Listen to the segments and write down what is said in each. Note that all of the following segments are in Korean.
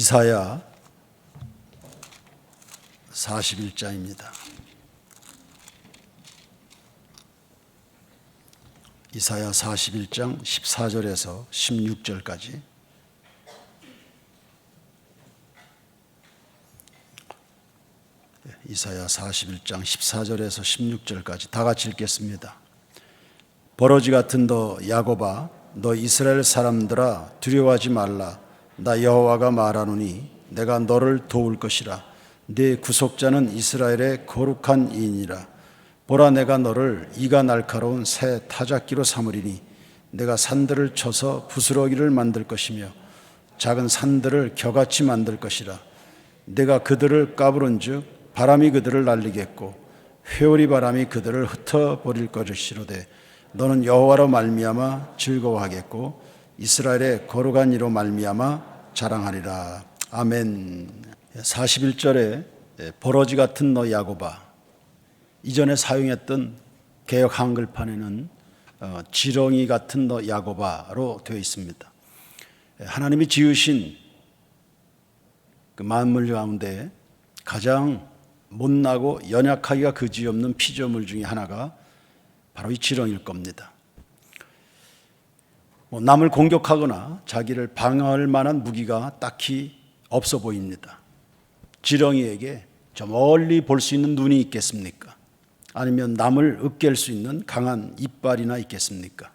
이사야 41장입니다. 이사야 41장 14절에서 16절까지. 이사야 41장 14절에서 16절까지 다 같이 읽겠습니다. 버러지 같은 너 야곱아, 너 이스라엘 사람들아, 두려워하지 말라. 나 여호와가 말하노니 내가 너를 도울 것이라. 네 구속자는 이스라엘의 거룩한 이인이라. 보라, 내가 너를 이가 날카로운 새 타작기로 삼으리니 내가 산들을 쳐서 부스러기를 만들 것이며 작은 산들을 겨같이 만들 것이라. 내가 그들을 까부른즉 바람이 그들을 날리겠고 회오리 바람이 그들을 흩어버릴 것이로되 너는 여호와로 말미암아 즐거워하겠고 이스라엘의 거룩한 이로 말미암아 자랑하리라. 아멘. 41절에 버러지 같은 너 야곱아, 이전에 사용했던 개역 한글판에는 지렁이 같은 너 야곱아로 되어 있습니다. 하나님이 지으신 그 만물 가운데 가장 못나고 연약하기가 그지없는 피조물 중에 하나가 바로 이 지렁이일 겁니다. 남을 공격하거나 자기를 방어할 만한 무기가 딱히 없어 보입니다. 지렁이에게 저 멀리 볼 수 있는 눈이 있겠습니까? 아니면 남을 으깰 수 있는 강한 이빨이나 있겠습니까?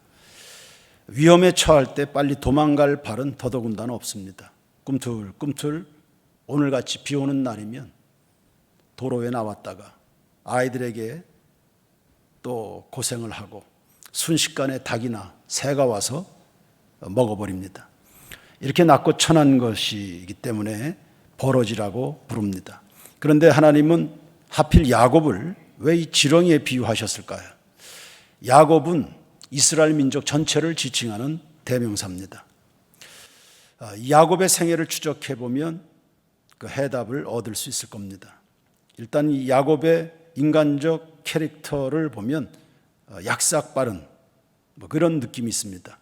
위험에 처할 때 빨리 도망갈 발은 더더군다나 없습니다. 꿈틀꿈틀 오늘같이 비 오는 날이면 도로에 나왔다가 아이들에게 또 고생을 하고 순식간에 닭이나 새가 와서 먹어버립니다. 이렇게 낮고 천한 것이기 때문에 버러지라고 부릅니다. 그런데 하나님은 하필 야곱을 왜 이 지렁이에 비유하셨을까요? 야곱은 이스라엘 민족 전체를 지칭하는 대명사입니다. 야곱의 생애를 추적해 보면 그 해답을 얻을 수 있을 겁니다. 일단 이 야곱의 인간적 캐릭터를 보면 약삭빠른 그런 느낌이 있습니다.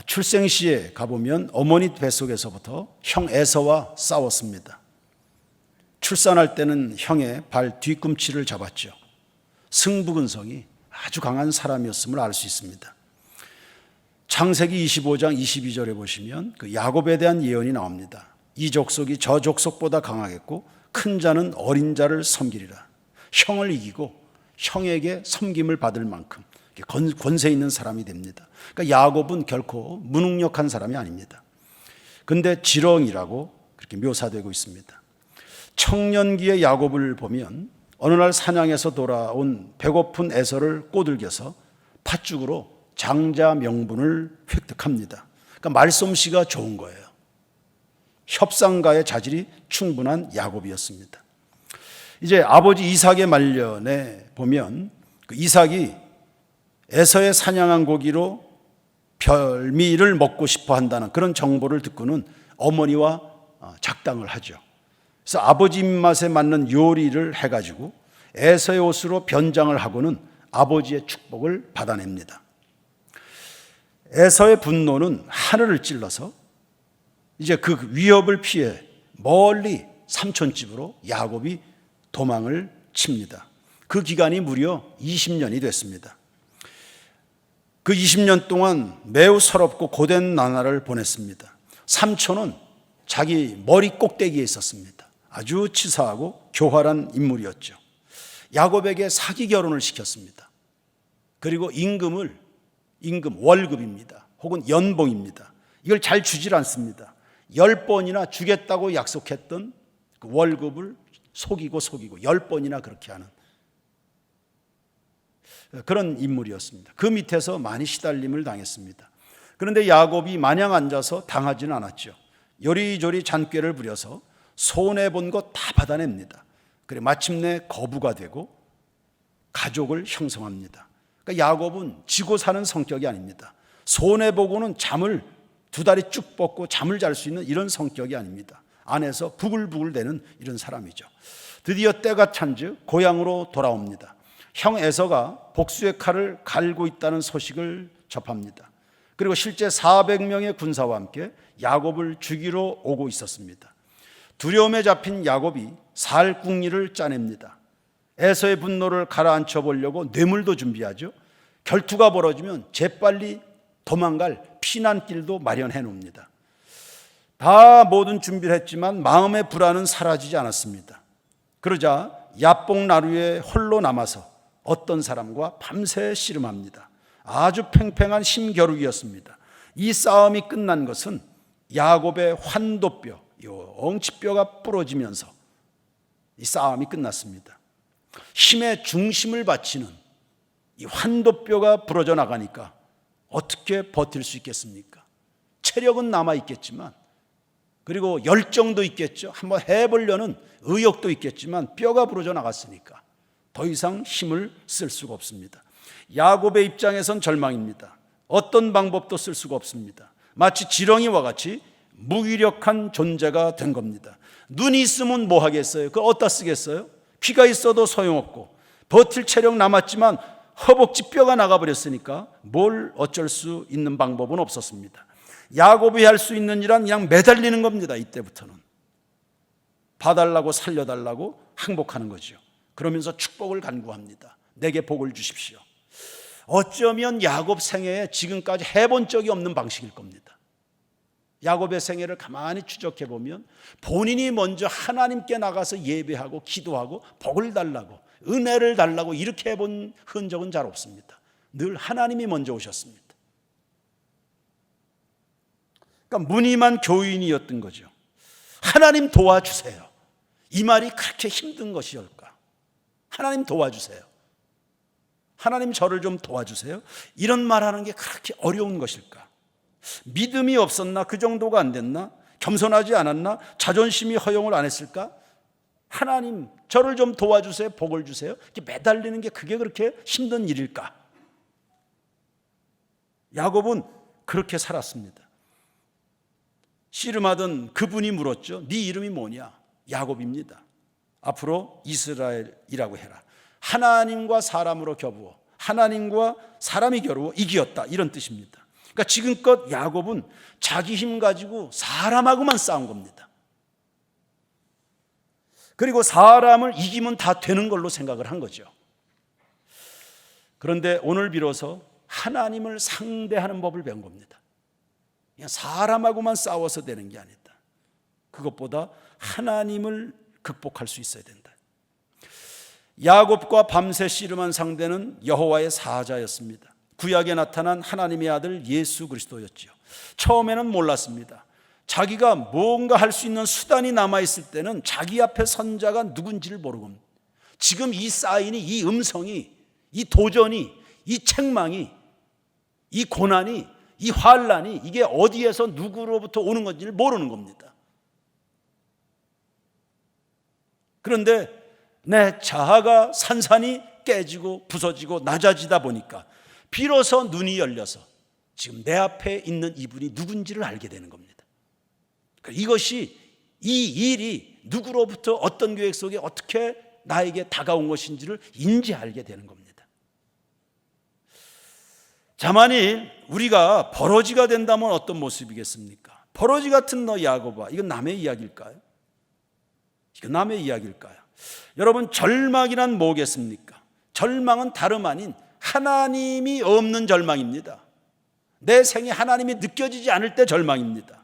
출생 시에 가보면 어머니 뱃속에서부터 형 에서와 싸웠습니다. 출산할 때는 형의 발 뒤꿈치를 잡았죠. 승부근성이 아주 강한 사람이었음을 알 수 있습니다. 창세기 25장 22절에 보시면 그 야곱에 대한 예언이 나옵니다. 이 족속이 저 족속보다 강하겠고 큰 자는 어린 자를 섬기리라. 형을 이기고 형에게 섬김을 받을 만큼 권세 있는 사람이 됩니다. 그러니까 야곱은 결코 무능력한 사람이 아닙니다. 그런데 지렁이라고 그렇게 묘사되고 있습니다. 청년기의 야곱을 보면 어느 날 사냥에서 돌아온 배고픈 에서를 꼬들겨서 팥죽으로 장자 명분을 획득합니다. 그러니까 말솜씨가 좋은 거예요. 협상가의 자질이 충분한 야곱이었습니다. 이제 아버지 이삭의 말년에 보면 그 이삭이 에서의 사냥한 고기로 별미를 먹고 싶어 한다는 그런 정보를 듣고는 어머니와 작당을 하죠. 그래서 아버지 입맛에 맞는 요리를 해가지고 에서의 옷으로 변장을 하고는 아버지의 축복을 받아냅니다. 에서의 분노는 하늘을 찔러서 이제 그 위협을 피해 멀리 삼촌집으로 야곱이 도망을 칩니다. 그 기간이 무려 20년이 됐습니다. 그 20년 동안 매우 서럽고 고된 나날을 보냈습니다. 삼촌은 자기 머리 꼭대기에 있었습니다. 아주 치사하고 교활한 인물이었죠. 야곱에게 사기 결혼을 시켰습니다. 그리고 임금 월급입니다. 혹은 연봉입니다. 이걸 잘 주질 않습니다. 10번이나 주겠다고 약속했던 그 월급을 속이고 10번이나 그렇게 하는 그런 인물이었습니다. 그 밑에서 많이 시달림을 당했습니다. 그런데 야곱이 마냥 앉아서 당하지는 않았죠. 요리조리 잔꾀를 부려서 손해본 것 다 받아냅니다. 그래 마침내 거부가 되고 가족을 형성합니다. 그러니까 야곱은 지고 사는 성격이 아닙니다. 손해보고는 잠을 2다리 쭉 뻗고 잠을 잘 수 있는 이런 성격이 아닙니다. 안에서 부글부글 대는 이런 사람이죠. 드디어 때가 찬즉 고향으로 돌아옵니다. 형 에서가 복수의 칼을 갈고 있다는 소식을 접합니다. 그리고 실제 400명의 군사와 함께 야곱을 죽이러 오고 있었습니다. 두려움에 잡힌 야곱이 살궁리를 짜냅니다. 에서의 분노를 가라앉혀 보려고 뇌물도 준비하죠. 결투가 벌어지면 재빨리 도망갈 피난길도 마련해 놓습니다. 다 모든 준비를 했지만 마음의 불안은 사라지지 않았습니다. 그러자 야복 나루에 홀로 남아서 어떤 사람과 밤새 씨름합니다. 아주 팽팽한 힘겨루기였습니다. 이 싸움이 끝난 것은 야곱의 환도뼈, 이 엉치뼈가 부러지면서 이 싸움이 끝났습니다. 힘의 중심을 바치는 이 환도뼈가 부러져 나가니까 어떻게 버틸 수 있겠습니까? 체력은 남아 있겠지만, 그리고 열정도 있겠죠. 한번 해보려는 의욕도 있겠지만 뼈가 부러져 나갔으니까 더 이상 힘을 쓸 수가 없습니다. 야곱의 입장에선 절망입니다. 어떤 방법도 쓸 수가 없습니다. 마치 지렁이와 같이 무기력한 존재가 된 겁니다. 눈이 있으면 뭐 하겠어요? 그걸 어디다 쓰겠어요? 귀가 있어도 소용없고, 버틸 체력 남았지만 허벅지 뼈가 나가버렸으니까 뭘 어쩔 수 있는 방법은 없었습니다. 야곱이 할 수 있는 일은 그냥 매달리는 겁니다. 이때부터는 봐달라고 살려달라고 항복하는 거죠. 그러면서 축복을 간구합니다. 내게 복을 주십시오. 어쩌면 야곱 생애에 지금까지 해본 적이 없는 방식일 겁니다. 야곱의 생애를 가만히 추적해 보면 본인이 먼저 하나님께 나가서 예배하고 기도하고 복을 달라고, 은혜를 달라고 이렇게 해본 흔적은 잘 없습니다. 늘 하나님이 먼저 오셨습니다. 그러니까 무늬만 교인이었던 거죠. 하나님 도와주세요. 이 말이 그렇게 힘든 것이올까? 하나님 도와주세요. 하나님 저를 좀 도와주세요. 이런 말하는 게 그렇게 어려운 것일까? 믿음이 없었나? 그 정도가 안 됐나? 겸손하지 않았나? 자존심이 허용을 안 했을까? 하나님 저를 좀 도와주세요. 복을 주세요. 이렇게 매달리는 게 그게 그렇게 힘든 일일까? 야곱은 그렇게 살았습니다. 씨름하던 그분이 물었죠. 네 이름이 뭐냐? 야곱입니다. 앞으로 이스라엘이라고 해라. 하나님과 사람으로 겨루어, 하나님과 사람이 겨루어 이기었다, 이런 뜻입니다. 그러니까 지금껏 야곱은 자기 힘 가지고 사람하고만 싸운 겁니다. 그리고 사람을 이기면 다 되는 걸로 생각을 한 거죠. 그런데 오늘 비로소 하나님을 상대하는 법을 배운 겁니다. 그냥 사람하고만 싸워서 되는 게 아니다. 그것보다 하나님을 극복할 수 있어야 된다. 야곱과 밤새 씨름한 상대는 여호와의 사자였습니다. 구약에 나타난 하나님의 아들 예수 그리스도였죠. 처음에는 몰랐습니다. 자기가 뭔가 할 수 있는 수단이 남아있을 때는 자기 앞에 선 자가 누군지를 모르고, 지금 이 사인이, 이 음성이, 이 도전이, 이 책망이, 이 고난이, 이 환란이 이게 어디에서 누구로부터 오는 건지를 모르는 겁니다. 그런데 내 자아가 산산이 깨지고 부서지고 낮아지다 보니까 비로소 눈이 열려서 지금 내 앞에 있는 이분이 누군지를 알게 되는 겁니다. 이것이, 이 일이 누구로부터 어떤 계획 속에 어떻게 나에게 다가온 것인지를 인지하게 되는 겁니다. 자, 만일 우리가 버러지가 된다면 어떤 모습이겠습니까? 버러지 같은 너 야곱아, 이건 남의 이야기일까요? 이건 남의 이야기일까요? 여러분, 절망이란 뭐겠습니까? 절망은 다름 아닌 하나님이 없는 절망입니다. 내 생에 하나님이 느껴지지 않을 때 절망입니다.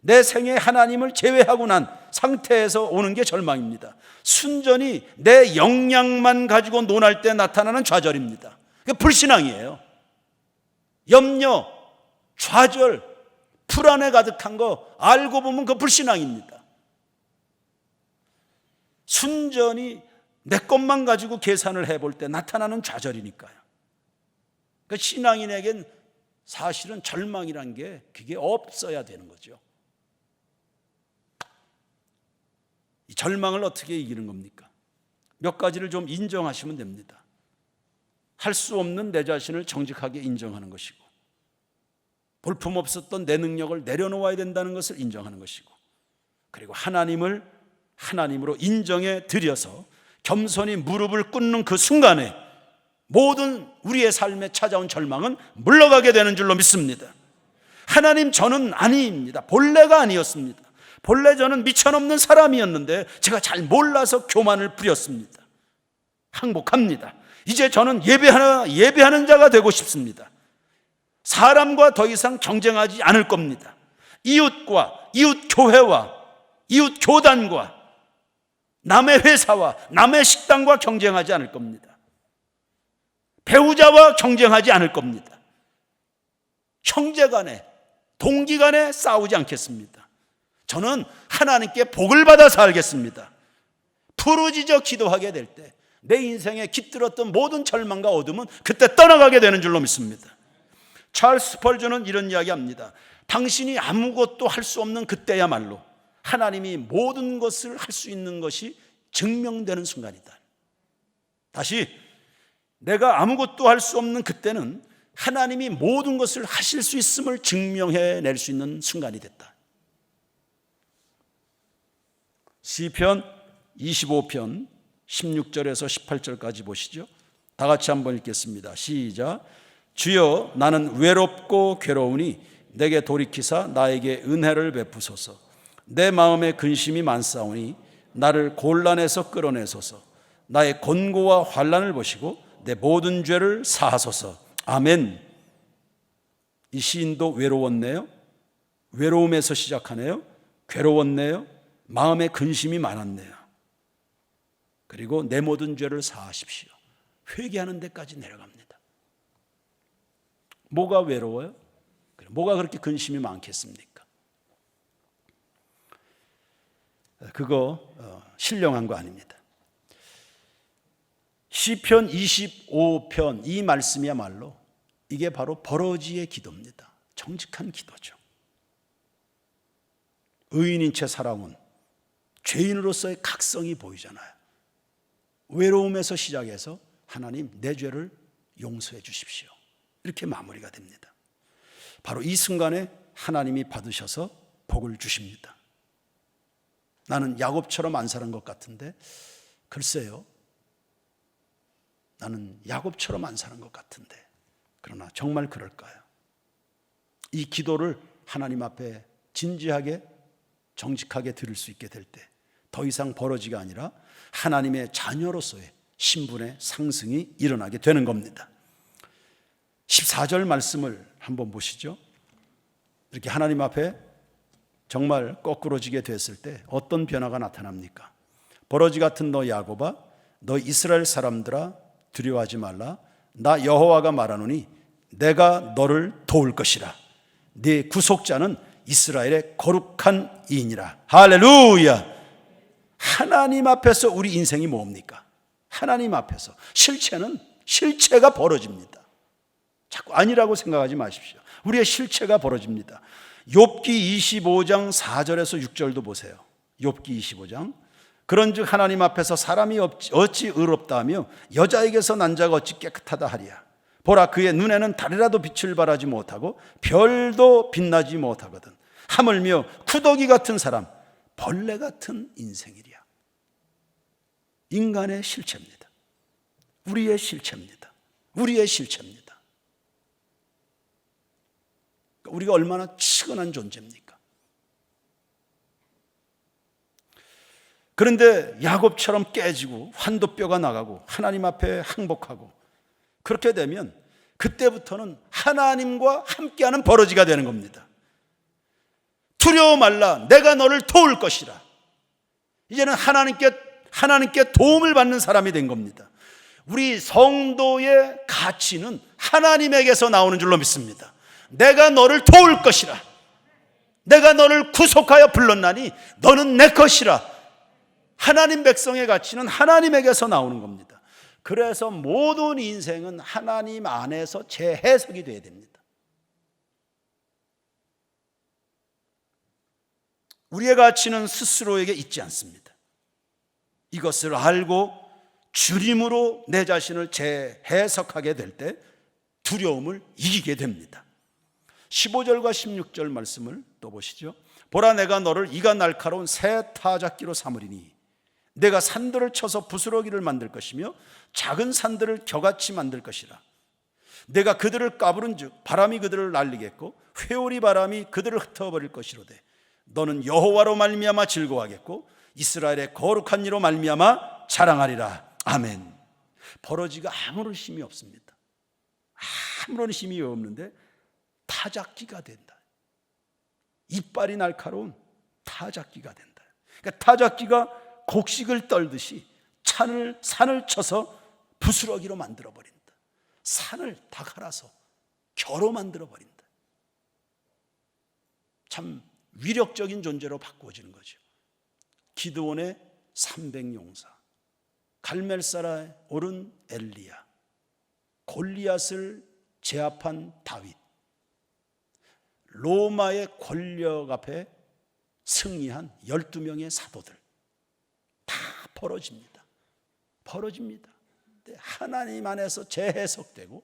내 생에 하나님을 제외하고 난 상태에서 오는 게 절망입니다. 순전히 내 역량만 가지고 논할 때 나타나는 좌절입니다. 그게 불신앙이에요. 염려, 좌절, 불안에 가득한 거 알고 보면 그 불신앙입니다. 순전히 내 것만 가지고 계산을 해볼 때 나타나는 좌절이니까요. 그 신앙인에겐 사실은 절망이란 게 그게 없어야 되는 거죠. 이 절망을 어떻게 이기는 겁니까? 몇 가지를 좀 인정하시면 됩니다. 할 수 없는 내 자신을 정직하게 인정하는 것이고, 볼품없었던 내 능력을 내려놓아야 된다는 것을 인정하는 것이고, 그리고 하나님을 하나님으로 인정해 드려서 겸손히 무릎을 꿇는 그 순간에 모든 우리의 삶에 찾아온 절망은 물러가게 되는 줄로 믿습니다. 하나님, 저는 아니입니다. 본래가 아니었습니다. 본래 저는 미천없는 사람이었는데 제가 잘 몰라서 교만을 부렸습니다. 항복합니다. 이제 저는 예배하는 자가 되고 싶습니다. 사람과 더 이상 경쟁하지 않을 겁니다. 이웃과, 이웃 교회와, 이웃 교단과, 남의 회사와, 남의 식당과 경쟁하지 않을 겁니다. 배우자와 경쟁하지 않을 겁니다. 형제 간에, 동기 간에 싸우지 않겠습니다. 저는 하나님께 복을 받아 살겠습니다. 부르짖어 기도하게 될 때 내 인생에 깃들었던 모든 절망과 어둠은 그때 떠나가게 되는 줄로 믿습니다. 찰스 스펄전은 이런 이야기합니다. 당신이 아무것도 할 수 없는 그때야말로 하나님이 모든 것을 할 수 있는 것이 증명되는 순간이다. 다시, 내가 아무것도 할 수 없는 그때는 하나님이 모든 것을 하실 수 있음을 증명해낼 수 있는 순간이 됐다. 시편 25편 16절에서 18절까지 보시죠. 다 같이 한번 읽겠습니다. 시작. 주여, 나는 외롭고 괴로우니 내게 돌이키사 나에게 은혜를 베푸소서. 내 마음에 근심이 많사오니 나를 곤란에서 끌어내소서. 나의 곤고와 환난을 보시고 내 모든 죄를 사하소서. 아멘. 이 시인도 외로웠네요. 외로움에서 시작하네요. 괴로웠네요. 마음에 근심이 많았네요. 그리고 내 모든 죄를 사하십시오. 회개하는 데까지 내려갑니다. 뭐가 외로워요? 뭐가 그렇게 근심이 많겠습니까? 그거 신령한 거 아닙니다. 시편 25편 이 말씀이야말로 이게 바로 버러지의 기도입니다. 정직한 기도죠. 의인인 채 살아온 죄인으로서의 각성이 보이잖아요. 외로움에서 시작해서 하나님, 내 죄를 용서해 주십시오. 이렇게 마무리가 됩니다. 바로 이 순간에 하나님이 받으셔서 복을 주십니다. 나는 야곱처럼 안 사는 것 같은데, 글쎄요, 나는 야곱처럼 안 사는 것 같은데, 그러나 정말 그럴까요? 이 기도를 하나님 앞에 진지하게 정직하게 들을 수 있게 될 때 더 이상 버러지가 아니라 하나님의 자녀로서의 신분의 상승이 일어나게 되는 겁니다. 14절 말씀을 한번 보시죠. 이렇게 하나님 앞에 정말 거꾸로지게 됐을 때 어떤 변화가 나타납니까? 버러지 같은 너 야곱아, 너 이스라엘 사람들아, 두려워하지 말라. 나 여호와가 말하노니 내가 너를 도울 것이라. 네 구속자는 이스라엘의 거룩한 이인이라. 할렐루야. 하나님 앞에서 우리 인생이 뭡니까? 하나님 앞에서 실체가 벌어집니다. 자꾸 아니라고 생각하지 마십시오. 우리의 실체가 벌어집니다. 욥기 25장 4절에서 6절도 보세요. 욥기 25장. 그런즉 하나님 앞에서 사람이 어찌 의롭다 하며 여자에게서 난 자가 어찌 깨끗하다 하리야. 보라, 그의 눈에는 달이라도 빛을 발하지 못하고 별도 빛나지 못하거든. 하물며 구더기 같은 사람, 벌레 같은 인생이랴. 인간의 실체입니다. 우리의 실체입니다. 우리의 실체입니다. 우리가 얼마나 치근한 존재입니까? 그런데 야곱처럼 깨지고 환도뼈가 나가고 하나님 앞에 항복하고 그렇게 되면 그때부터는 하나님과 함께하는 버러지가 되는 겁니다. 두려워 말라, 내가 너를 도울 것이라. 이제는 하나님께 도움을 받는 사람이 된 겁니다. 우리 성도의 가치는 하나님에게서 나오는 줄로 믿습니다. 내가 너를 도울 것이라. 내가 너를 구속하여 불렀나니 너는 내 것이라. 하나님 백성의 가치는 하나님에게서 나오는 겁니다. 그래서 모든 인생은 하나님 안에서 재해석이 되어야 됩니다. 우리의 가치는 스스로에게 있지 않습니다. 이것을 알고 주님으로 내 자신을 재해석하게 될 때 두려움을 이기게 됩니다. 15절과 16절 말씀을 또 보시죠. 보라, 내가 너를 이가 날카로운 새 타작기로 삼으리니 내가 산들을 쳐서 부스러기를 만들 것이며 작은 산들을 겨같이 만들 것이라. 내가 그들을 까부른즉 바람이 그들을 날리겠고 회오리 바람이 그들을 흩어버릴 것이로되 너는 여호와로 말미암아 즐거워하겠고 이스라엘의 거룩한 이로 말미암아 자랑하리라. 아멘. 버러지가 아무런 힘이 없습니다. 아무런 힘이 없는데 타작기가 된다. 이빨이 날카로운 타작기가 된다. 그러니까 타작기가 곡식을 떨듯이 산을 쳐서 부스러기로 만들어버린다. 산을 다 갈아서 겨로 만들어버린다. 참 위력적인 존재로 바꾸어지는 거죠. 기드온의 300용사, 갈멜사라에 오른 엘리야, 골리앗을 제압한 다윗, 로마의 권력 앞에 승리한 12명의 사도들 다 벌어집니다. 하나님 안에서 재해석되고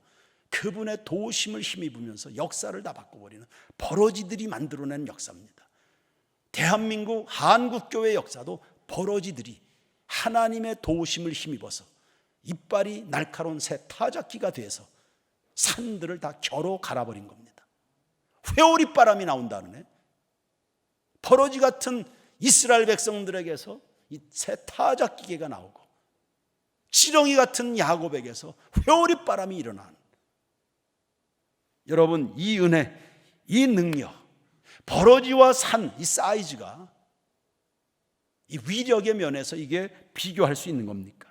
그분의 도우심을 힘입으면서 역사를 다 바꿔버리는 버러지들이 만들어낸 역사입니다. 대한민국 한국교회 역사도 버러지들이 하나님의 도우심을 힘입어서 이빨이 날카로운 새 타작기가 돼서 산들을 다 겨로 갈아버린 겁니다. 회오리 바람이 나온다는 애. 버러지 같은 이스라엘 백성들에게서 이 새 타작기계가 나오고 지렁이 같은 야곱에게서 회오리 바람이 일어나는, 여러분 이 은혜, 이 능력, 버러지와 산, 이 사이즈가 이 위력의 면에서 이게 비교할 수 있는 겁니까?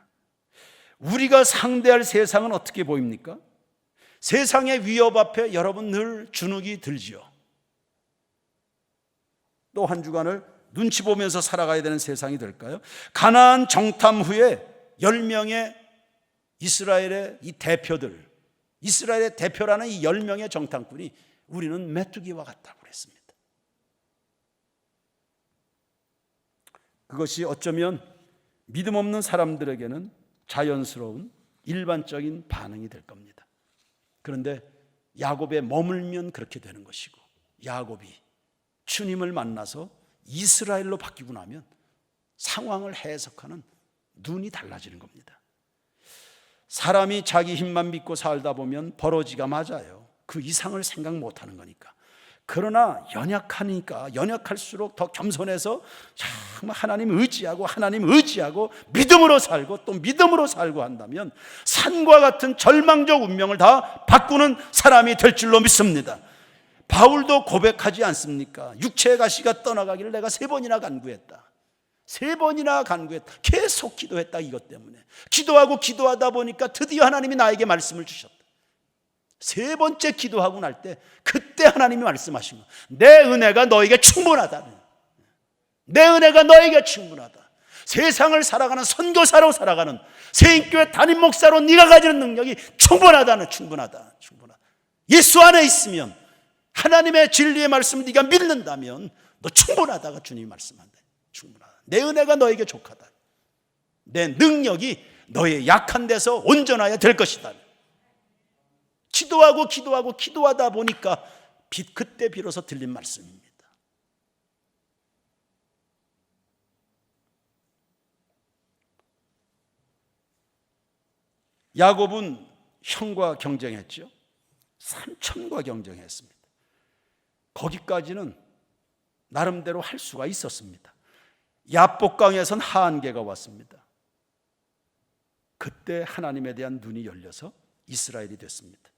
우리가 상대할 세상은 어떻게 보입니까? 세상의 위협 앞에 여러분 늘 주눅이 들지요. 또 한 주간을 눈치 보면서 살아가야 되는 세상이 될까요? 가나안 정탐 후에 10명의 이스라엘의 이 대표들, 이스라엘의 대표라는 이 10명의 정탐꾼이 우리는 메뚜기와 같다고 그랬습니다. 그것이 어쩌면 믿음 없는 사람들에게는 자연스러운 일반적인 반응이 될 겁니다. 그런데 야곱에 머물면 그렇게 되는 것이고, 야곱이 주님을 만나서 이스라엘로 바뀌고 나면 상황을 해석하는 눈이 달라지는 겁니다. 사람이 자기 힘만 믿고 살다 보면 버러지가 맞아요. 그 이상을 생각 못하는 거니까. 그러나 연약할수록 더 겸손해서 정말 하나님 의지하고 믿음으로 살고 또 믿음으로 살고 한다면 산과 같은 절망적 운명을 다 바꾸는 사람이 될 줄로 믿습니다. 바울도 고백하지 않습니까? 육체의 가시가 떠나가기를 내가 3번이나 간구했다. 3번이나 간구했다. 계속 기도했다. 이것 때문에 기도하다 보니까 드디어 하나님이 나에게 말씀을 주셨다. 3번째 기도하고 날 때 그때 하나님이 말씀하신 거예요. 내 은혜가 너에게 충분하다. 내 은혜가 너에게 충분하다. 세상을 살아가는 선교사로 살아가는 세인교회 담임 목사로 네가 가지는 능력이 충분하다. 예수 안에 있으면, 하나님의 진리의 말씀을 네가 믿는다면 너 충분하다가 주님이 말씀한다. 충분하다. 내 은혜가 너에게 족하다. 내 능력이 너의 약한 데서 온전하여 될 것이다. 기도하다 보니까 그때 비로소 들린 말씀입니다. 야곱은 형과 경쟁했죠. 삼촌과 경쟁했습니다. 거기까지는 나름대로 할 수가 있었습니다. 야복강에선 한계가 왔습니다. 그때 하나님에 대한 눈이 열려서 이스라엘이 됐습니다.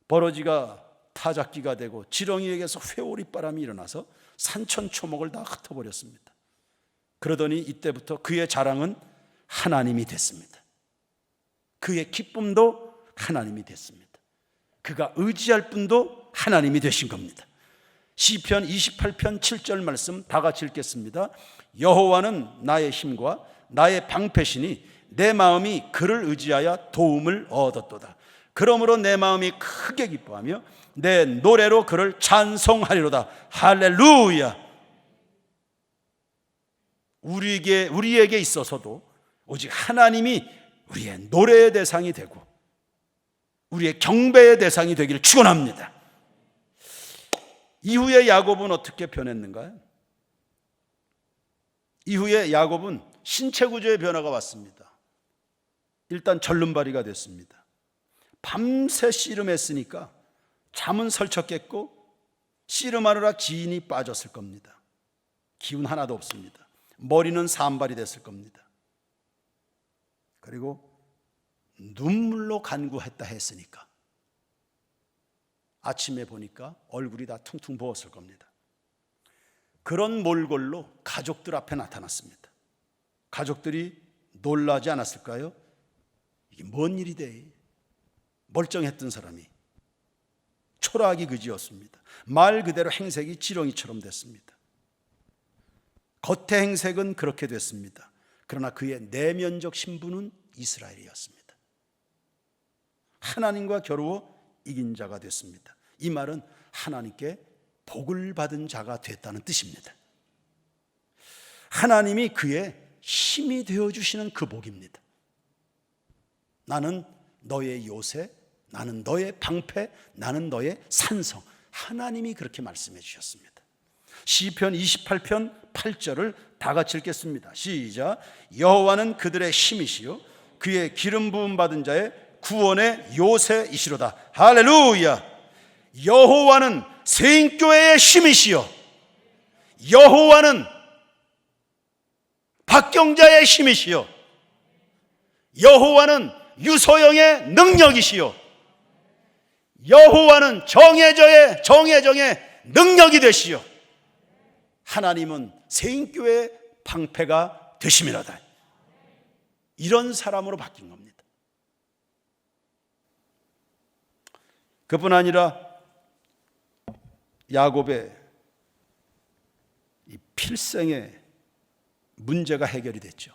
버러지가 타작기가 되고 지렁이에게서 회오리 바람이 일어나서 산천초목을 다 흩어버렸습니다. 그러더니 이때부터 그의 자랑은 하나님이 됐습니다. 그의 기쁨도 하나님이 됐습니다. 그가 의지할 분도 하나님이 되신 겁니다. 시편 28편 7절 말씀 다 같이 읽겠습니다. 여호와는 나의 힘과 나의 방패시니 내 마음이 그를 의지하여 도움을 얻었도다. 그러므로 내 마음이 크게 기뻐하며 내 노래로 그를 찬송하리로다. 할렐루야. 우리에게 있어서도 오직 하나님이 우리의 노래의 대상이 되고 우리의 경배의 대상이 되기를 축원합니다. 이후에 야곱은 어떻게 변했는가요? 이후에 야곱은 신체 구조의 변화가 왔습니다. 일단 절름발이가 됐습니다. 밤새 씨름했으니까 잠은 설쳤겠고 씨름하느라 기인이 빠졌을 겁니다. 기운 하나도 없습니다. 머리는 산발이 됐을 겁니다. 그리고 눈물로 간구했다 했으니까 아침에 보니까 얼굴이 다 퉁퉁 부었을 겁니다. 그런 몰골로 가족들 앞에 나타났습니다. 가족들이 놀라지 않았을까요? 이게 뭔 일이 돼? 멀쩡했던 사람이 초라하기 그지였습니다. 말 그대로 행색이 지렁이처럼 됐습니다. 겉의 행색은 그렇게 됐습니다. 그러나 그의 내면적 신분은 이스라엘이었습니다. 하나님과 겨루어 이긴 자가 됐습니다. 이 말은 하나님께 복을 받은 자가 됐다는 뜻입니다. 하나님이 그의 힘이 되어주시는 그 복입니다. 나는 너의 요새, 나는 너의 방패, 나는 너의 산성. 하나님이 그렇게 말씀해 주셨습니다. 시편 28편 8절을 다 같이 읽겠습니다. 시작. 여호와는 그들의 힘이시요 그의 기름 부음 받은 자의 구원의 요새이시로다. 할렐루야. 여호와는 세인교회의 힘이시요 여호와는 박경자의 힘이시요 여호와는 유소영의 능력이시요 여호와는 정혜정의 능력이 되시요 하나님은 세인교회의 방패가 되심이로다. 이런 사람으로 바뀐 겁니다. 그뿐 아니라 야곱의 이 필생의 문제가 해결이 됐죠.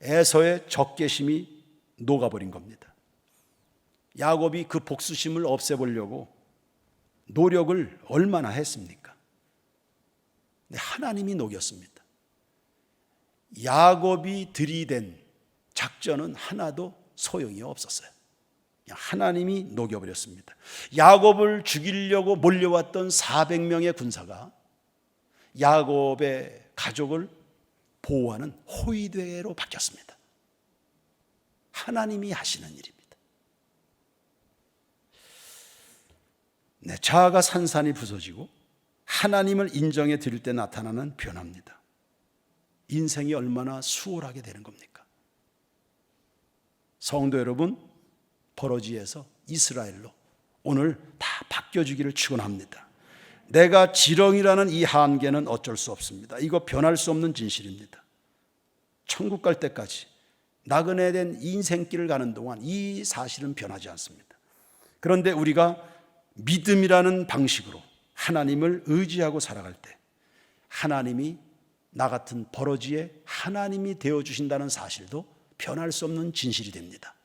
에서의 적개심이 녹아버린 겁니다. 야곱이 그 복수심을 없애보려고 노력을 얼마나 했습니까? 근데 하나님이 녹였습니다. 야곱이 들이댄 작전은 하나도 소용이 없었어요. 하나님이 녹여버렸습니다. 야곱을 죽이려고 몰려왔던 400명의 군사가 야곱의 가족을 보호하는 호위대로 바뀌었습니다. 하나님이 하시는 일입니다. 자아가 산산이 부서지고 하나님을 인정해 드릴 때 나타나는 변화입니다. 인생이 얼마나 수월하게 되는 겁니까? 성도 여러분, 버러지에서 이스라엘로 오늘 다 바뀌어주기를 축원합니다. 내가 지렁이라는 이 한계는 어쩔 수 없습니다. 이거 변할 수 없는 진실입니다. 천국 갈 때까지 나그네 된 인생길을 가는 동안 이 사실은 변하지 않습니다. 그런데 우리가 믿음이라는 방식으로 하나님을 의지하고 살아갈 때 하나님이 나 같은 버러지에 하나님이 되어주신다는 사실도 변할 수 없는 진실이 됩니다.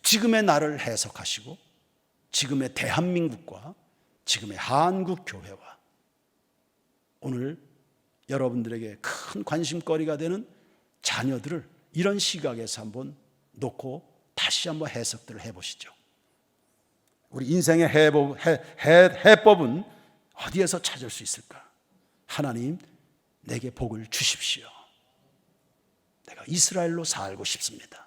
지금의 나를 해석하시고 지금의 대한민국과 지금의 한국교회와 오늘 여러분들에게 큰 관심거리가 되는 자녀들을 이런 시각에서 한번 놓고 다시 한번 해석들을 해보시죠. 우리 인생의 해법은 어디에서 찾을 수 있을까? 하나님, 내게 복을 주십시오. 내가 이스라엘로 살고 싶습니다.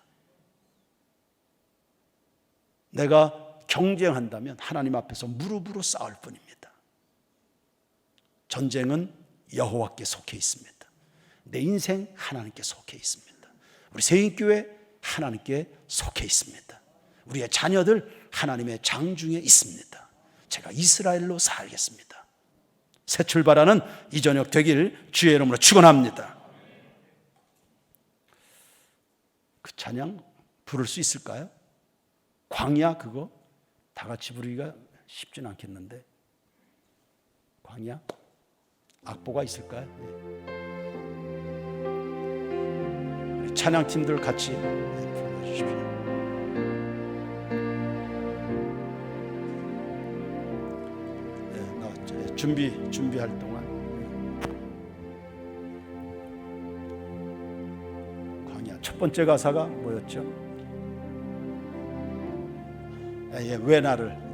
내가 경쟁한다면 하나님 앞에서 무릎으로 싸울 뿐입니다. 전쟁은 여호와께 속해 있습니다. 내 인생 하나님께 속해 있습니다. 우리 세인교회 하나님께 속해 있습니다. 우리의 자녀들 하나님의 장중에 있습니다. 제가 이스라엘로 살겠습니다. 새 출발하는 이 저녁 되길 주의 이름으로 축원합니다. 그 찬양 부를 수 있을까요? 광야 그거 다 같이 부르기가 쉽진 않겠는데 광야 악보가 있을까요? 네. 찬양팀들 같이 불러주십시오. 네, 준비할 동안 광야 첫 번째 가사가 뭐였죠? 왜 나를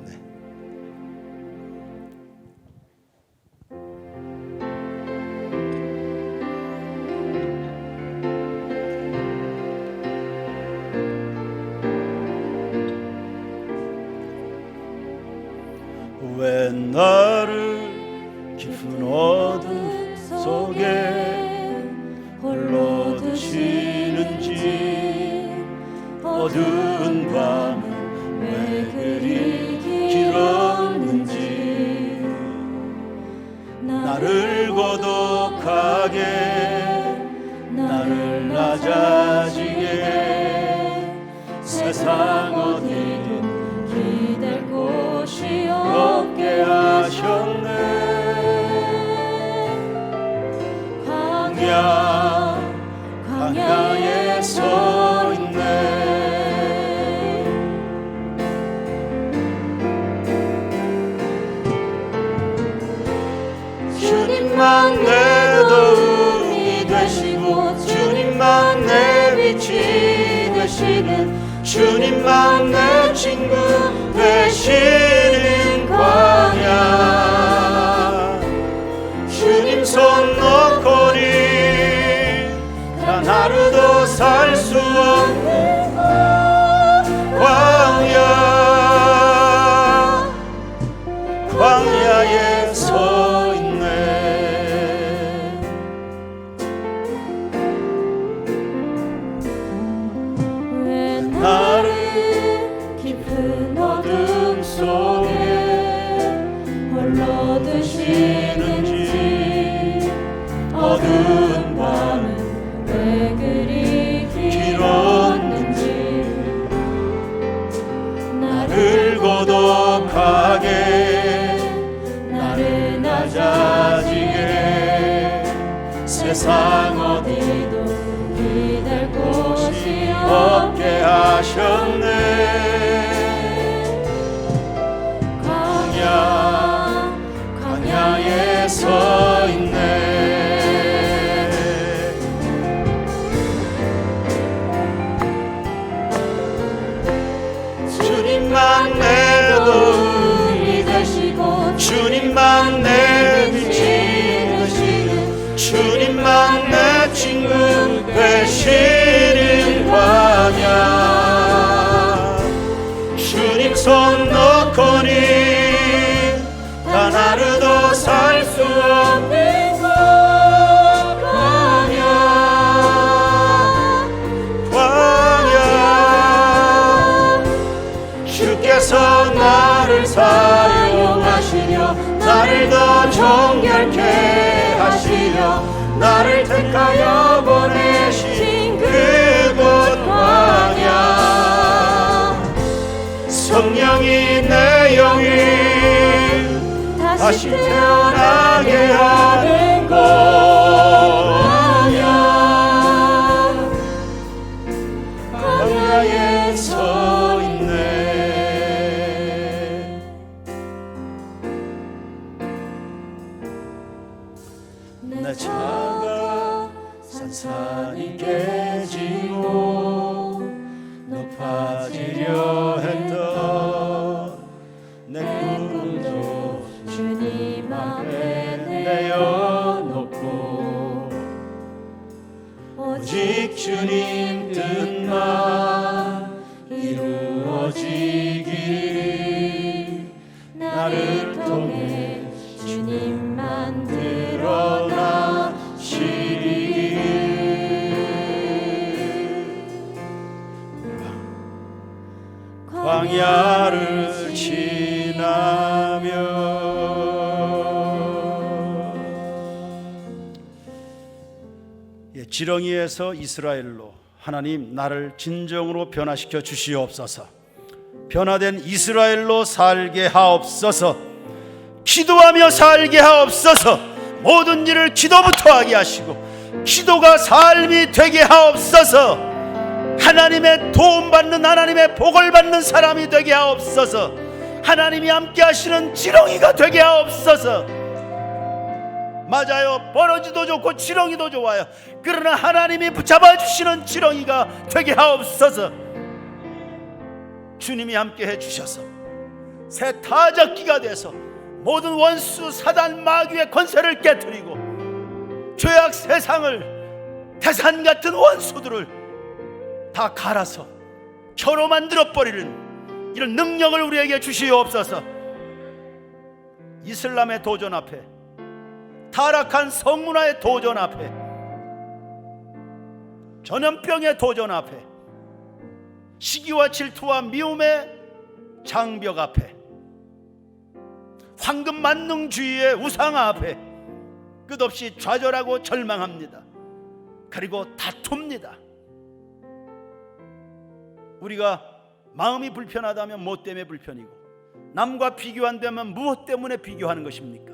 왜 나를 깊은 어둠 속에 홀로 두시는지, 어두운 밤은 왜 그리 길었는지, 나를 고독하게, 나를 낮아지게, 세상 어디든 기댈 곳이 없게 하셨네. 광야에 서 있네. 주님만 내 도움이 되시고, 주님만 내 빛이 되시는, 주님만 내 친구 되시는 광야. 주님 손 놓고니 단 하루도 살 수 없는 광야에 서 있네. 왜 나를 깊은 어둠 속에 홀로 두시는지, 어두운 밤은 왜 그리 길었는지, 나를 고독하게, 나를 낮아지게, 세상 어디도 기댈 곳이 없게 하셨네. 광야에 서 있네. 주님만 내 도움이 되시고, 주님만 내 빛이 되시는, 주님만 내 친구 되시는 광야. 주님 손 놓고니 단 하루도 살 수 없는 광야. 주께서 나를 사용하시려, 나를 더 정결케 하시려, 나를 택하여 보내신 그곳 광야. 성령이 내 영을 다시 태어나게 하는 광야에 서 있네. 내 차가 산산이 깨지고 높아지려 했던 내 꿈도 주님 앞에 내어놓고, 오직 주님 뜻만 이루어지길, 나를 통해 주님만 드러나시길. 광야를 지나며 지렁이에서 이스라엘로, 하나님 나를 진정으로 변화시켜 주시옵소서. 변화된 이스라엘로 살게 하옵소서. 기도하며 살게 하옵소서. 모든 일을 기도부터 하게 하시고 기도가 삶이 되게 하옵소서. 하나님의 도움받는, 하나님의 복을 받는 사람이 되게 하옵소서. 하나님이 함께 하시는 지렁이가 되게 하옵소서. 맞아요, 버러지도 좋고 지렁이도 좋아요. 그러나 하나님이 붙잡아 주시는 지렁이가 되게 하옵소서. 주님이 함께 해주셔서 새 타작기가 돼서 모든 원수 사단 마귀의 권세를 깨뜨리고 죄악 세상을, 태산 같은 원수들을 다 갈아서 겨로 만들어 버리는 이런 능력을 우리에게 주시옵소서. 이슬람의 도전 앞에, 타락한 성문화의 도전 앞에, 전염병의 도전 앞에, 시기와 질투와 미움의 장벽 앞에, 황금 만능주의의 우상 앞에 끝없이 좌절하고 절망합니다. 그리고 다툽니다. 우리가 마음이 불편하다면 무엇 때문에 불편이고, 남과 비교한다면 무엇 때문에 비교하는 것입니까?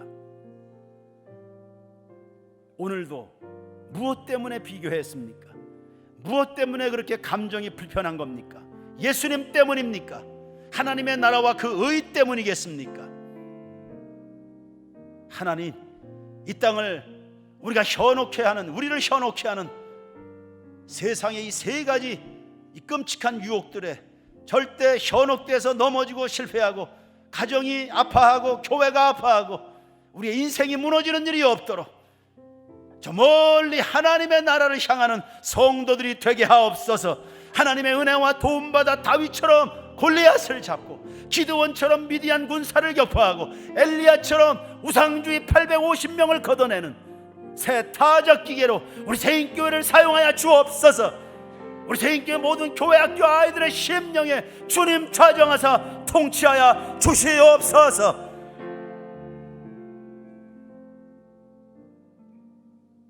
오늘도 무엇 때문에 비교했습니까? 무엇 때문에 그렇게 감정이 불편한 겁니까? 예수님 때문입니까? 하나님의 나라와 그 의 때문이겠습니까? 하나님, 이 땅을 우리가 현혹해 하는, 우리를 현혹해 하는 세상의 이 세 가지 이 끔찍한 유혹들에 절대 현혹돼서 넘어지고 실패하고, 가정이 아파하고 교회가 아파하고 우리의 인생이 무너지는 일이 없도록 저 멀리 하나님의 나라를 향하는 성도들이 되게 하옵소서. 하나님의 은혜와 도움받아 다윗처럼 골리앗을 잡고, 기드온처럼 미디안 군사를 격파하고, 엘리야처럼 우상주의 850명을 걷어내는 새 타적 기계로 우리 세인교회를 사용하여 주옵소서. 우리 세인교회 모든 교회 학교 아이들의 심령에 주님 좌정하사 통치하여 주시옵소서.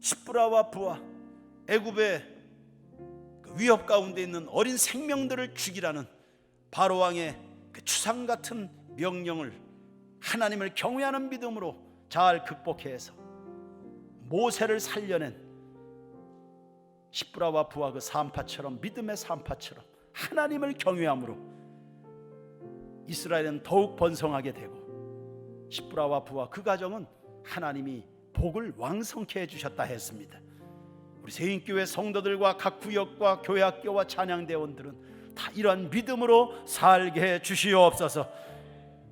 십부라와 부하, 애굽의 그 위협 가운데 있는 어린 생명들을 죽이라는 바로왕의 그 추상 같은 명령을 하나님을 경외하는 믿음으로 잘 극복해서 모세를 살려낸 십부라와 부하 그 산파처럼, 믿음의 산파처럼 하나님을 경외함으로 이스라엘은 더욱 번성하게 되고, 십부라와 부하 그 가정은 하나님이 복을 왕성케 해주셨다 했습니다. 우리 세인교회 성도들과 각 구역과 교회학교와 찬양대원들은 다 이러한 믿음으로 살게 해 주시옵소서.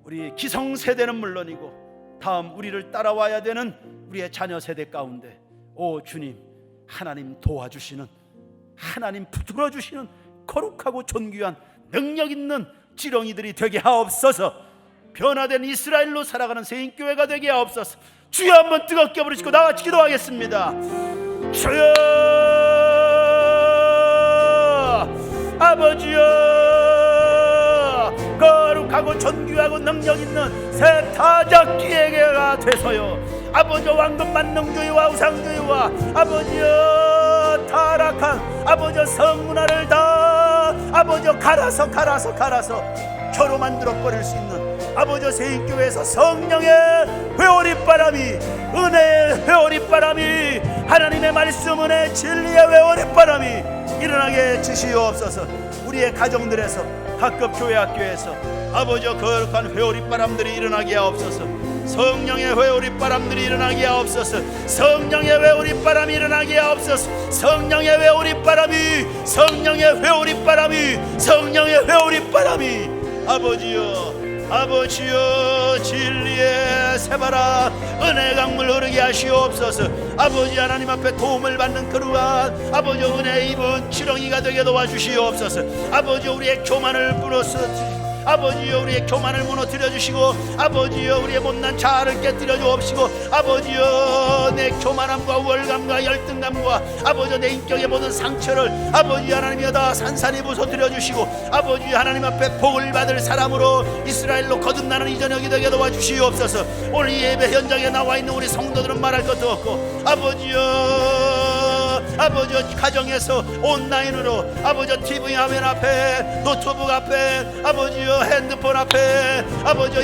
우리 기성세대는 물론이고 다음 우리를 따라와야 되는 우리의 자녀 세대 가운데, 오 주님, 하나님 도와주시는, 하나님 붙들어주시는 거룩하고 존귀한 능력 있는 지렁이들이 되게 하옵소서. 변화된 이스라엘로 살아가는 세인교회가 되게 하옵소서. 주여, 한번 뜨겁게 부르시고 나같이 기도하겠습니다. 주여, 아버지여, 거룩하고 존귀하고 능력 있는 새 타작 기회가 되소요. 아버지, 왕금 만능주의와 우상주의와 아버지여 타락한 아버지 성문화를 다 아버지 갈아서 겨로 만들어 버릴 수 있는 아버지 세인교회에서 성령의 회오리바람이, 은혜의 회오리바람이, 하나님의 말씀 은혜 진리의 회오리바람이 일어나게 주시옵소서. 우리의 가정들에서, 학급 교회 학교에서 아버지 거룩한 회오리바람들이 일어나게 하옵소서. 성령의 회오리바람들이 일어나게 하옵소서. 성령의 회오리바람이 일어나게 하옵소서. 성령의 회오리바람이, 성령의 회오리바람이, 성령의 회오리바람이 아버지여 진리의 새바람 은혜 강물 흐르게 하시옵소서. 아버지 하나님 앞에 도움을 받는 그러한 아버지 은혜 입은 지렁이가 되게 도와주시옵소서. 아버지 우리의 교만을 무너뜨리시고, 아버지여 우리의 교만을 무너뜨려 주시고, 아버지여 우리의 못난 자아를 깨뜨려 주옵시고, 아버지여 내 교만함과 우월감과 열등감과 아버지 내 인격의 모든 상처를 아버지 하나님이여 다 산산히 부서뜨려 주시고, 아버지 하나님 앞에 복을 받을 사람으로 이스라엘로 거듭나는 이 저녁이 되게 도와주시옵소서. 오늘 이 예배 현장에 나와 있는 우리 성도들은 말할 것도 없고, 아버지 가정에서 온라인으로 아버지 TV 화면 앞에, 노트북 앞에, 아버지 핸드폰 앞에 아버지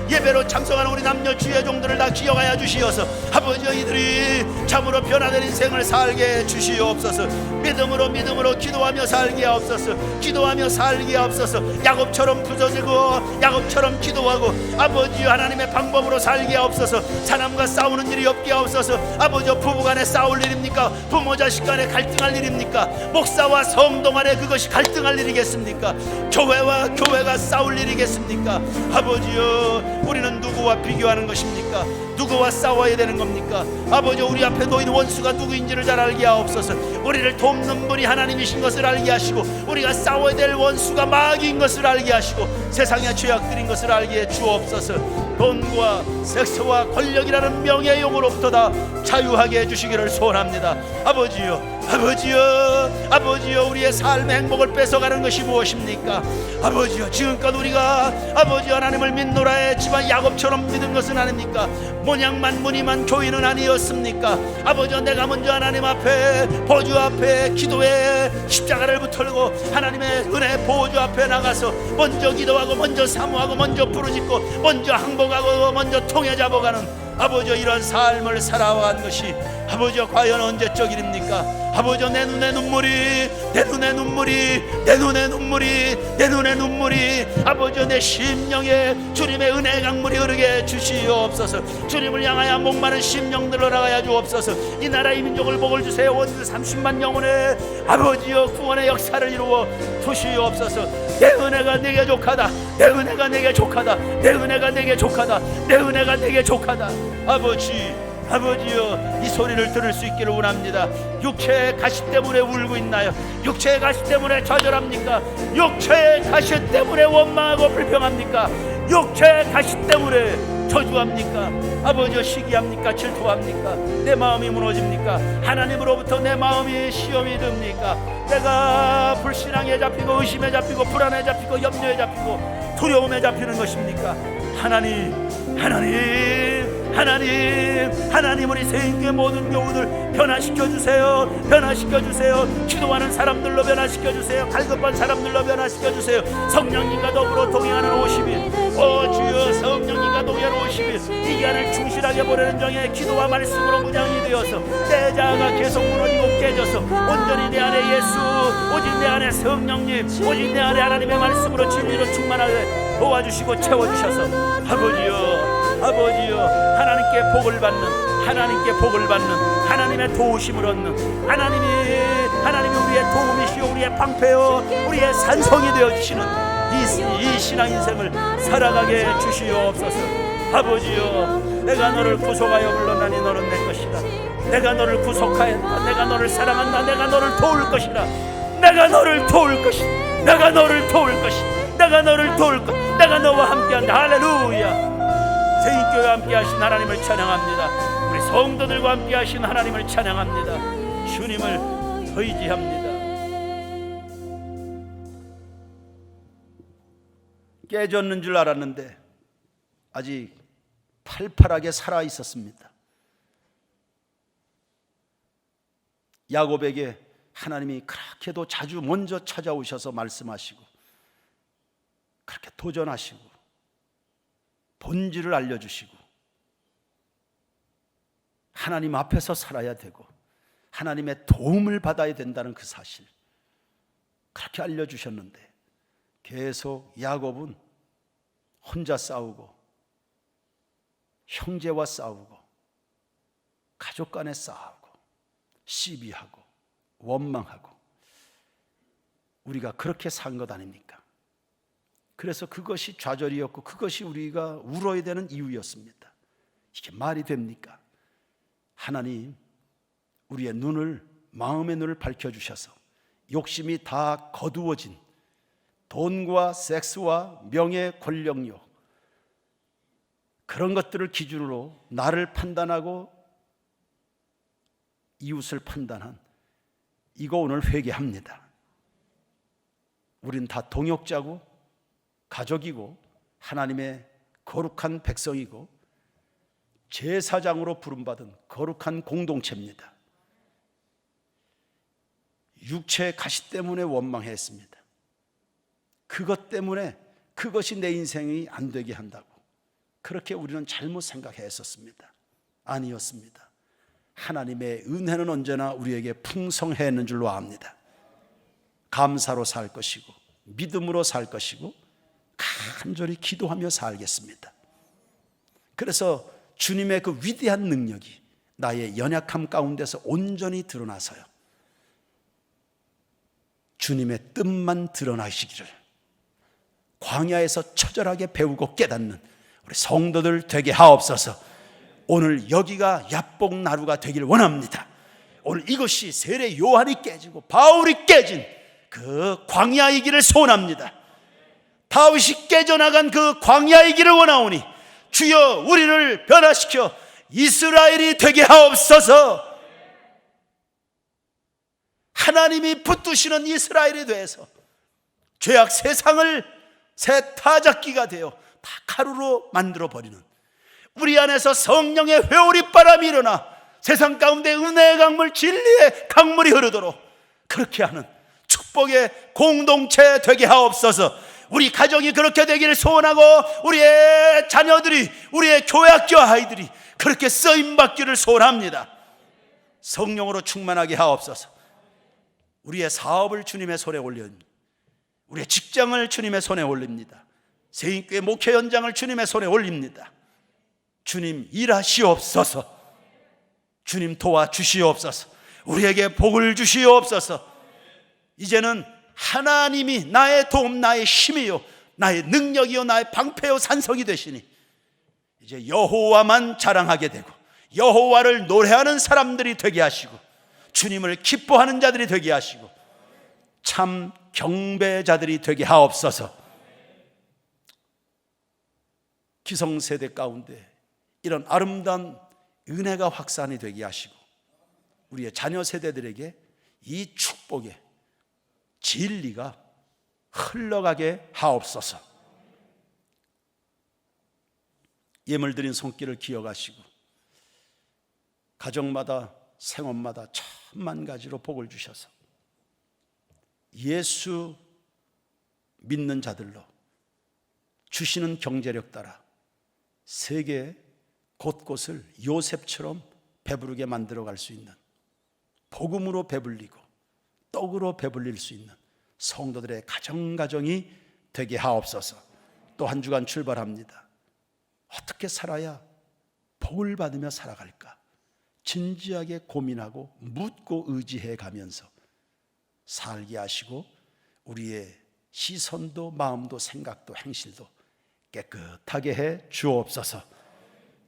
예배로 참석하는 우리 남녀 주의 종들을 다 기억하여 주시어서 아버지 이들이 참으로 변화된 인생을 살게 주시옵소서. 믿음으로 기도하며 살게 하옵소서. 기도하며 살게 하옵소서. 야곱처럼 부서지고 야곱처럼 기도하고 아버지 하나님의 방법으로 살게 하옵소서. 사람과 싸우는 일이 없게 하옵소서. 아버지 부부간에 싸울 일입니까? 부모 자식 간에 갈등할 일입니까? 목사와 성도 간에 그것이 갈등할 일이겠습니까? 교회와 교회가 싸울 일이겠습니까? 아버지여, 우리는 누구와 비교하는 것입니까? 누구와 싸워야 되는 겁니까? 아버지, 우리 앞에 놓인 원수가 누구인지를 잘 알게 하옵소서. 우리를 돕는 분이 하나님이신 것을 알게 하시고, 우리가 싸워야 될 원수가 마귀인 것을 알게 하시고, 세상의 죄악들인 것을 알게 해 주옵소서. 돈과 섹스와 권력이라는 명예욕으로부터 다 자유하게 해주시기를 소원합니다. 아버지요, 아버지요, 아버지요, 우리의 삶의 행복을 뺏어가는 것이 무엇입니까? 아버지요, 지금껏 우리가 아버지 하나님을 믿노라 했지만 야곱처럼 믿은 것은 아닙니까? 모양만 무늬만 교인은 아니었습니까? 아버지요, 내가 먼저 하나님 앞에 보좌 앞에 기도에 십자가를 붙들고 하나님의 은혜 보좌 앞에 나가서 먼저 기도하고 먼저 사모하고 먼저 부르짖고 먼저 항복하고 먼저 통해 잡아가는 아버지여, 이런 삶을 살아간 것이 아버지여 과연 언제적 일입니까? 아버지여, 내 눈의 눈물이 내 눈의 눈물이 내 눈의 눈물이 내 눈의 눈물이 아버지여, 내 심령에 주님의 은혜 강물이 흐르게 주시옵소서. 주님을 향하여 목마른 심령들로 나가야 주옵소서. 이 나라 이 민족을 복을 주세요. 온 30만 영혼의 아버지여 구원의 역사를 이루어 주시옵소서. 내 은혜가 내게 족하다. 내 은혜가 내게 족하다. 내 은혜가 내게 족하다. 내 은혜가 내게 족하다. 아버지, 아버지여, 이 소리를 들을 수 있기를 원합니다. 육체의 가시 때문에 울고 있나요? 육체의 가시 때문에 좌절합니까? 육체의 가시 때문에 원망하고 불평합니까? 육체의 가시 때문에 저주합니까? 아버지여, 시기합니까? 질투합니까? 내 마음이 무너집니까? 하나님으로부터 내 마음이 시험이 듭니까? 내가 불신앙에 잡히고 의심에 잡히고 불안에 잡히고 염려에 잡히고 두려움에 잡히는 것입니까? 하나님, 하나님, 하나님, 하나님, 우리 세인교회 모든 교우들 변화시켜 주세요. 변화시켜 주세요. 기도하는 사람들로 변화시켜 주세요. 갈급한 사람들로 변화시켜 주세요. 성령님과 더불어 동행하는 50일, 오 주여, 성령님과 동행하는 50일, 이 기간을 충실하게 보내는 정에 기도와 말씀으로 문양이 되어서 내 자아가 계속 무너지고 깨져서 온전히 내 안에 예수, 오직 내 안에 성령님, 오직 내 안에 하나님의 말씀으로 진리로 충만하게 도와주시고 채워주셔서 아버지여, 아버지여, 하나님께 복을 받는, 하나님께 복을 받는, 하나님의 도우심을 얻는, 하나님이 우리의 도움이시오, 우리의 방패요, 우리의 산성이 되어주시는 이 신앙 인생을 살아가게 주시옵소서. 아버지여, 내가 너를 구속하여 불렀나니 너는 내 것이라. 내가 너를 구속하였다. 내가 너를 사랑한다. 내가 너를 도울 것이라. 내가 너를 도울 것이다. 내가 너를 도울 것이다. 내가 너를 도울 것. 내가 너와 함께한다. 할렐루야. 세인교회와 함께 하신 하나님을 찬양합니다. 우리 성도들과 함께 하신 하나님을 찬양합니다. 주님을 의지합니다. 깨졌는 줄 알았는데 아직 팔팔하게 살아 있었습니다. 야곱에게 하나님이 그렇게도 자주 먼저 찾아오셔서 말씀하시고 그렇게 도전하시고 본질을 알려주시고 하나님 앞에서 살아야 되고 하나님의 도움을 받아야 된다는 그 사실 그렇게 알려주셨는데 계속 야곱은 혼자 싸우고 형제와 싸우고 가족 간에 싸우고 시비하고 원망하고 우리가 그렇게 산 것 아닙니까? 그래서 그것이 좌절이었고 그것이 우리가 울어야 되는 이유였습니다. 이게 말이 됩니까? 하나님 우리의 눈을, 마음의 눈을 밝혀주셔서 욕심이 다 거두어진 돈과 섹스와 명예, 권력욕 그런 것들을 기준으로 나를 판단하고 이웃을 판단한 이거 오늘 회개합니다. 우린 다 동역자고 가족이고 하나님의 거룩한 백성이고 제사장으로 부름받은 거룩한 공동체입니다. 육체의 가시 때문에 원망했습니다. 그것 때문에 그것이 내 인생이 안 되게 한다고 그렇게 우리는 잘못 생각했었습니다. 아니었습니다. 하나님의 은혜는 언제나 우리에게 풍성했는 줄로 압니다. 감사로 살 것이고 믿음으로 살 것이고 간절히 기도하며 살겠습니다. 그래서 주님의 그 위대한 능력이 나의 연약함 가운데서 온전히 드러나서요 주님의 뜻만 드러나시기를 광야에서 처절하게 배우고 깨닫는 우리 성도들 되게 하옵소서. 오늘 여기가 야복나루가 되길 원합니다. 오늘 이것이 세례 요한이 깨지고 바울이 깨진 그 광야의 길을 소원합니다. 다윗이 깨져나간 그 광야의 길을 원하오니 주여 우리를 변화시켜 이스라엘이 되게 하옵소서. 하나님이 붙드시는 이스라엘이 돼서 죄악 세상을 새 타작기가 되어 다 가루로 만들어버리는 우리 안에서 성령의 회오리 바람이 일어나 세상 가운데 은혜의 강물, 진리의 강물이 흐르도록 그렇게 하는 축복의 공동체 되게 하옵소서. 우리 가정이 그렇게 되기를 소원하고 우리의 자녀들이, 우리의 교회학교 아이들이 그렇게 쓰임받기를 소원합니다. 성령으로 충만하게 하옵소서. 우리의 사업을 주님의 손에 올립니다. 우리의 직장을 주님의 손에 올립니다. 세인교회 목회 현장을 주님의 손에 올립니다. 주님 일하시옵소서. 주님 도와주시옵소서. 우리에게 복을 주시옵소서. 이제는 하나님이 나의 도움, 나의 힘이요, 나의 능력이요, 나의 방패요, 산성이 되시니 이제 여호와만 자랑하게 되고 여호와를 노래하는 사람들이 되게 하시고 주님을 기뻐하는 자들이 되게 하시고 참 경배자들이 되게 하옵소서. 기성세대 가운데 이런 아름다운 은혜가 확산이 되게 하시고 우리의 자녀 세대들에게 이 축복의 진리가 흘러가게 하옵소서. 예물 드린 손길을 기억하시고 가정마다 생업마다 천만 가지로 복을 주셔서 예수 믿는 자들로 주시는 경제력 따라 세계 곳곳을 요셉처럼 배부르게 만들어갈 수 있는, 복음으로 배불리고 떡으로 배불릴 수 있는 성도들의 가정가정이 되게 하옵소서. 또 한 주간 출발합니다. 어떻게 살아야 복을 받으며 살아갈까 진지하게 고민하고 묻고 의지해 가면서 살게 하시고 우리의 시선도 마음도 생각도 행실도 깨끗하게 해 주옵소서.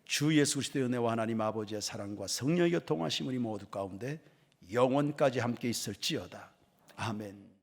주 예수 그리스도의 은혜와 하나님 아버지의 사랑과 성령의 교통하심 우리 모두 가운데 영원까지 함께 있을지어다. 아멘.